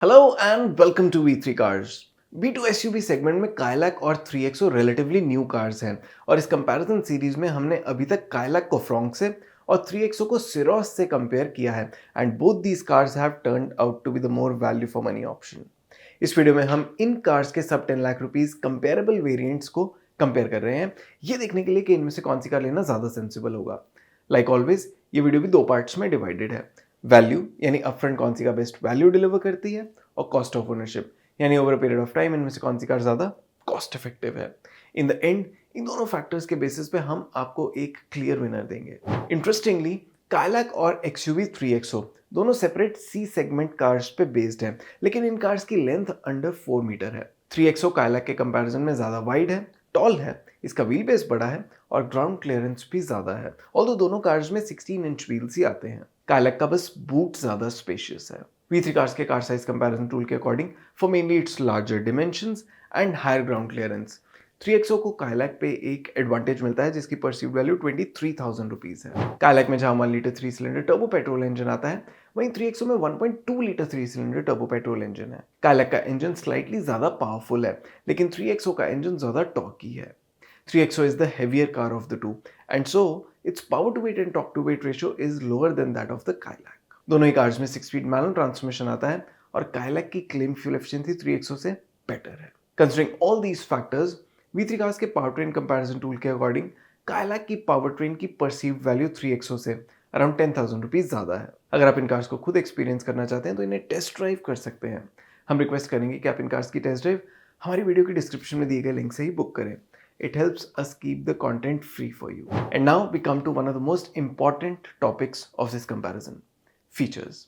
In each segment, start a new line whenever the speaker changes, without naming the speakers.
Hello and welcome to V3 cars. B2 SUV segment में Kylaq और 3XO relatively new cars हैं और इस कंपैरिजन सीरीज में हमने अभी तक कायलैक को फ्रॉन्क से और 3XO को सिरोस से कंपेयर किया है and both these cars have turned out to be the more value for money option. इस वीडियो में हम इन कार्स के सब 10 लाख रुपीस कंपेरेबल वेरिएंट्स को कंपेयर कर रहे हैं, ये देखने के लिए कि इनमें से कौन सी कार लेना ज़्यादा सेंसिबल होगा। लाइक ऑलवेज ये वीडियो भी दो पार्ट्स में डिवाइडेड है। वैल्यू यानी अपफ्रंट कौन सी कार बेस्ट वैल्यू डिलीवर करती है, और कॉस्ट ऑफ ओनरशिप यानी over a period of time इनमें से कौन सी कार ज़्यादा कॉस्ट इफेक्टिव है। इन द एंड इन दोनों फैक्टर्स के बेसिस पे हम आपको एक क्लियर विनर देंगे। इंटरेस्टिंगली कायलैक और XUV 3XO दोनों सेपरेट सी सेगमेंट कार्स पे बेस्ड हैं, लेकिन इन कार्स की लेंथ अंडर 4 मीटर है। 3XO कायलैक के कंपैरिजन में ज़्यादा वाइड है, टॉल है, इसका व्हील बेस बड़ा है और ग्राउंड क्लियरेंस भी ज़्यादा है। ऑल्दो दोनों कार्स में 16 इंच व्हील्स ही आते हैं। कायलैक का बस बूट ज़्यादा स्पेशियस है। V3 कार्स के कार साइज कंपैरिजन टूल के according for mainly its larger dimensions and higher ground clearance 3XO को कायलैक पे एक एडवांटेज मिलता है जिसकी परसीव्ड वैल्यू 23,000 रुपीज है। कायलैक में जहां 1 litre 3 cylinder turbo petrol engine आता है, वहीं 3XO में 1.2 litre 3 cylinder turbo petrol engine है। कायलैक का इंजन स्लाइटली ज्यादा पावरफुल है, लेकिन 3XO का इंजन ज्यादा टॉर्की है। 3XO is the heavier car of the two, and so its power to weight and torque to weight ratio is lower than that of the Kayak. दोनों ही cars में 6 speed manual transmission आता है और कायलैक की claim fuel efficiency 3XO से better है। Considering all these factors, V3 cars के पावर ट्रेन कंपैरिजन टूल के अकॉर्डिंग कायलैक की पावर ट्रेन की परसीव्ड वैल्यू 3XO से अराउंड 10,000 रुपीज ज्यादा है। अगर आप इन कार्स को खुद एक्सपीरियंस करना चाहते हैं तो इन्हें टेस्ट ड्राइव कर सकते हैं। हम रिक्वेस्ट करेंगे कि आप इन कार्स की टेस्ट ड्राइव हमारी वीडियो की डिस्क्रिप्शन में दिए गए लिंक से ही बुक करें। It helps us keep the content free for you. And now we come to one of the most important topics of this comparison: features.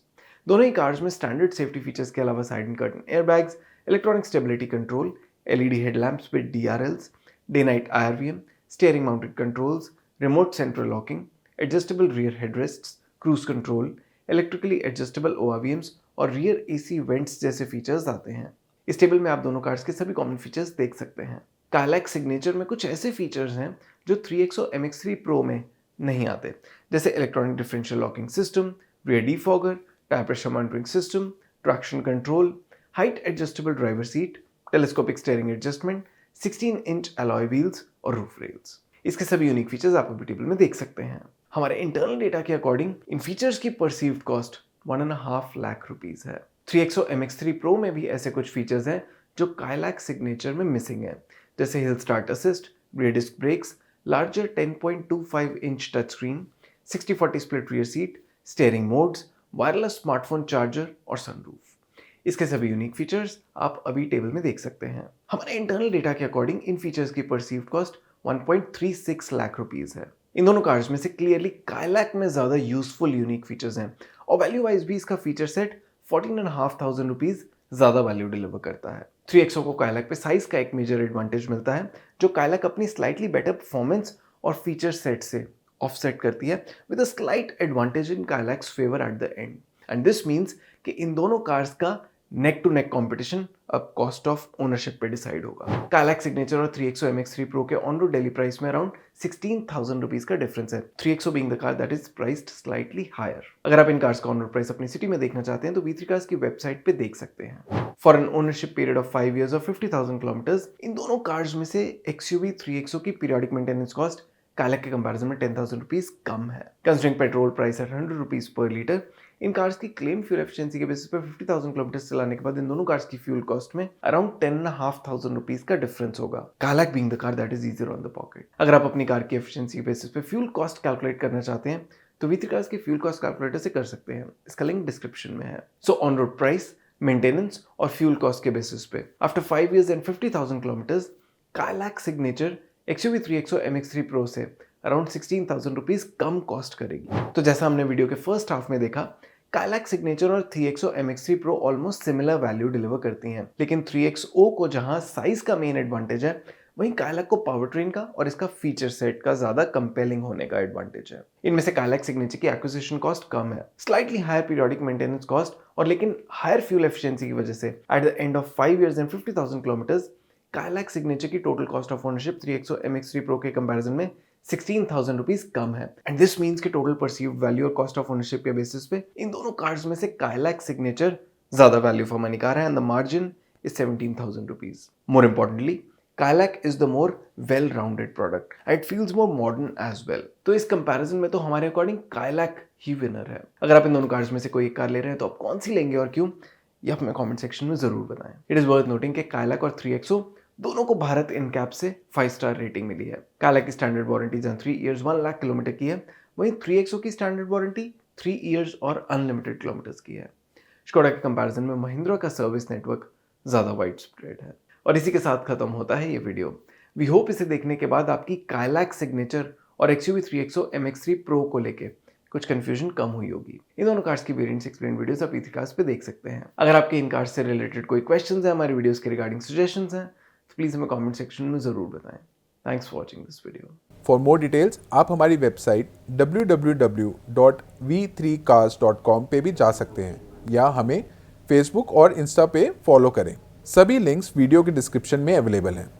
दोनों ही कार्स में स्टैंडर्ड सेफ्टी फीचर्स के अलावा side and curtain airbags, electronic stability control, LED headlamps with DRLs, day night IRVM, steering mounted controls, remote central locking, adjustable rear headrests, cruise control, electrically adjustable ORVMs और rear AC vents जैसे features आते हैं। इस table में आप दोनों cars के सभी कॉमन फीचर्स देख सकते हैं। कायलैक सिग्नेचर में कुछ ऐसे फीचर्स हैं जो 3XO MX3 Pro में नहीं आते, जैसे electronic differential locking system, rear defogger, tyre pressure monitoring system, traction control, height adjustable driver seat, telescopic steering adjustment, 16 inch alloy wheels और रूफ रेल्स। इसके सभी यूनिक फीचर्स आप अभी टेबल में देख सकते हैं। हमारे इंटरनल डेटा के अकॉर्डिंग इन फीचर्स की परसीव्ड कॉस्ट 1.5 लाख रुपीज है। 3XO MX3 Pro में भी ऐसे कुछ फीचर्स हैं जो कायलैक सिग्नेचर में मिसिंग है, जैसे hill start assist, rear disc brakes, larger 10.25 inch touch screen, 60-40 split rear seat, steering modes, wireless smartphone charger और सनरूफ। इसके सभी यूनिक फीचर्स आप अभी टेबल में देख सकते हैं। हमारे इंटरनल डेटा के अकॉर्डिंग इन फीचर्स की परसीव्ड कॉस्ट 1.36 लाख रुपीज है। इन दोनों कार्स में से क्लियरली कायलैक में ज्यादा यूजफुल यूनिक फीचर्स हैं और वैल्यू वाइज भी इसका फीचर सेट 14,500 रुपीज ज्यादा वैल्यू डिलीवर करता है। 3XO को कायलैक पे साइज का एक मेजर एडवांटेज मिलता है, जो कायलैक अपनी स्लाइटली बेटर परफॉर्मेंस और फीचर सेट से ऑफसेट करती है with a slight advantage in Kylaq's favour at the end. And this means कि इन दोनों कार्स का नेक टू नेक कंपटीशन अब कॉस्ट ऑफ ओनरशिप पे डिसाइड होगा। कायलैक सिग्नेचर और 3XO MX3 Pro के ऑन रोड डेली प्राइस में अराउंड 16,000 रुपीज का डिफरेंस है, 3XO being the car that is priced slightly higher. अगर आप इन कार्स का ऑन रोड प्राइस अपनी सिटी में देखना चाहते हैं तो V3 कार्स की वेबसाइट पे देख सकते हैं। For an ownership period of 5 years और 50,000 किलोमीटर्स, इन दोनों कार्स में से XUV 3XO की पीरियोडिक मेंटेनेंस कॉस्ट कायलैक के कंपैरिजन में 10,000 रुपीज कम है। Considering petrol price at 100 rupees per litre, इन कार्स की क्लेम फ्यूल एफिशिएंसी के बेसिस पे 50,000 किलोमीटर चलाने के बाद इन दोनों कार्स की फ्यूल कॉस्ट में अराउंड 10,500 रुपीज का डिफरेंस होगा। Kylaq being the car that is easier on the pocket. अगर आप अपनी कार की एफिशिएंसी के बेसिस पे फ्यूल कॉस्ट कैलकुलेट करना चाहते हैं तो V3 कार्स के फ्यूल कॉस्ट कैलकुलेटर से कर सकते हैं, इसका लिंक डिस्क्रिप्शन में है। So on road price, maintenance और फ्यूल कॉस्ट के बेसिस पे after 5 years and 50,000 kilometres, Kylaq signature XUV 3XO MX3 Pro से अराउंड 16,000 रुपीज कम कॉस्ट करेगी। तो जैसा हमने वीडियो के फर्स्ट हाफ में देखा, कायलैक सिग्नेचर और 3XO MX3 Pro almost similar value deliver करती हैं, लेकिन 3XO को जहां साइज का मेन एडवांटेज है, वहीं कायलैक को पावर ट्रेन का और इसका फीचर सेट का ज्यादा कंपेलिंग होने का एडवांटेज है। इनमें से कायलैक सिग्नेचर की एक्विजिशन कॉस्ट कम है, slightly higher periodic maintenance cost और लेकिन हायर फ्यूल एफिशिएंसी की वजह से at the end of 5 years and 50,000 kilometres, Kylaq signature की total cost of ownership 3XO MX3 Pro के कंपैरिजन में 16,000 रुपीज कम है। एंड दिस मीन्स कि टोटल परसीव्ड वैल्यू और कॉस्ट ऑफ ओनरशिप के बेसिस पे इन दोनों कार्स में से कायलैक सिग्नेचर ज़्यादा वैल्यू फॉर मनी कार है and the margin is 17,000 rupees. More importantly, Kailak is the more well-rounded product and it feels more modern as well। तो इस कंपैरिजन में तो हमारे अकॉर्डिंग Kailak ही विनर है। अगर आप इन दोनों कार्स में से कोई एक कार ले रहे हैं तो आप कौन सी लेंगे और क्यों, ये आप हमें कमेंट सेक्शन में जरूर बताएं। इट इज वर्थ नोटिंग कि Kailak और 3XO दोनों को भारत इनकैप से 5 स्टार रेटिंग मिली है। Kailak की standard warranty 3 years 1 lakh kilometre की है, वहीं 3XO की स्टैंडर्ड वारंटी 3 इयर्स और अनलिमिटेड किलोमीटर्स की है। स्कोडा के कंपैरिजन में महिंद्रा का सर्विस नेटवर्क ज़्यादा वाइड स्प्रेड है। और इसी के साथ खत्म होता है ये वीडियो। वी होप इसे देखने के बाद आपकी Kailak सिग्नेचर और XUV 3XO MX3 Pro को लेके कुछ कंफ्यूजन कम हुई होगी। इन दोनों कार्स की वेरिएंट्स एक्सप्लेन वीडियोस आप E3 कार्स पे देख सकते हैं। अगर आपके इन कार्स से रिलेटेड कोई क्वेश्चंस हैं, हमारी वीडियोस के रिगार्डिंग सजेशंस हैं, तो प्लीज़ हमें कमेंट सेक्शन में ज़रूर बताएं। Thanks for watching this video.
For more details आप हमारी वेबसाइट www.v3cars.com पे भी जा सकते हैं या हमें फेसबुक और इंस्टा पे फॉलो करें। सभी लिंक्स वीडियो के डिस्क्रिप्शन में अवेलेबल हैं।